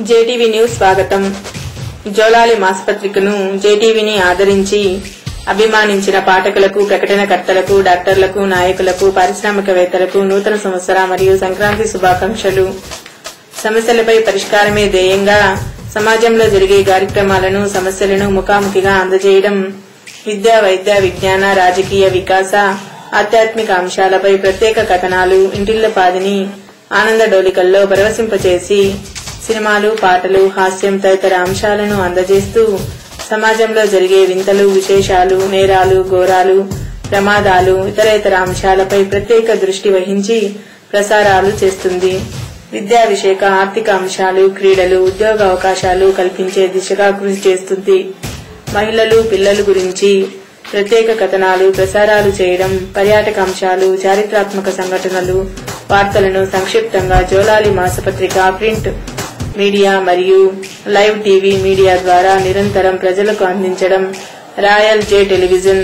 JTV news స్వాగతం. జోలాలి మాసపత్రికను జేటీవీని ఆదరించి అభిమానించిన పాఠకులకు, ప్రకటనకర్తలకు, డాక్టర్లకు, నాయకులకు, పారిశ్రామికవేత్తలకు నూతన సంవత్సర మరియు సంక్రాంతి శుభాకాంక్షలు. సమస్యలపై పరిష్కారమే ధ్యేయంగా సమాజంలో జరిగే కార్యక్రమాలను, సమస్యలను ముఖాముఖిగా అందజేయడం, విద్య, వైద్య, విజ్ఞాన, రాజకీయ, వికాస, ఆధ్యాత్మిక అంశాలపై ప్రత్యేక కథనాలు, ఇంటిల్లపాదిని ఆనంద డోలికల్లో పరవశింపచేసి సినిమాలు, పాటలు, హాస్యం తదితర అంశాలను అందజేస్తూ సమాజంలో జరిగే వింతలు, విశేషాలు, నేరాలు, ఘోరాలు, ప్రమాదాలు, ఇతరేతర అంశాలపై ప్రత్యేక దృష్టి వహించి ప్రసారాలు చేస్తుంది. విద్యా విషయక, ఆర్థిక అంశాలు, క్రీడలు, ఉద్యోగ అవకాశాలు కల్పించే దిశగా కృషి చేస్తుంది. మహిళలు, పిల్లలు గురించి ప్రత్యేక కథనాలు ప్రసారాలు చేయడం, పర్యాటక అంశాలు, చారిత్రాత్మక సంఘటనలు, వార్తలను సంక్షిప్తంగా జోలాలి మాసపత్రిక ప్రింట్ మీడియా మరియు లైవ్ టీవీ మీడియా ద్వారా నిరంతరం ప్రజలకు అందించడం రాయల్ జే టెలివిజన్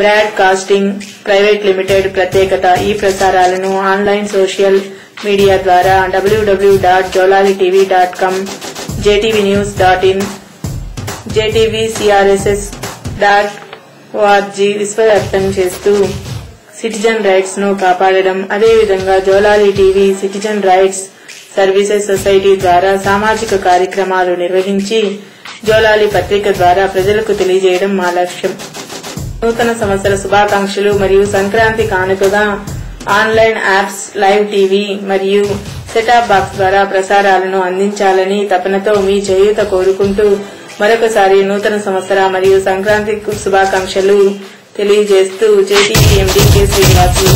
బ్రాడ్కాస్టింగ్ ప్రైవేట్ లిమిటెడ్ ప్రత్యేకత. ఈ ప్రసారాలను ఆన్లైన్ సోషల్ మీడియా ద్వారా www.jolalitv.com, jtvnews.in, jtvcrss.org విశ్వవ్యాప్తం చేస్తూ సిటిజన్ రైట్స్ ను కాపాడడం, అదేవిధంగా జోలాలి TV citizen rights services society ద్వారా సామాజిక కార్యక్రమాలు నిర్వహించి జోలాలి పత్రిక ద్వారా ప్రజలకు తెలియజేయడం మా లక్ష్యం. నూతన సంవత్సర శుభాకాంక్షలు మరియు సంక్రాంతి కానుకగా ఆన్లైన్ యాప్స్, లైవ్ టీవీ మరియు సెటాప్ బాక్స్ ద్వారా ప్రసారాలను అందించాలని తపనతో మీ చేయూత కోరుకుంటూ మరొకసారి నూతన సంవత్సర మరియు సంక్రాంతి శుభాకాంక్షలు తెలియజేస్తూ జేటీవీ ఎండీ కె శ్రీనివాసులు.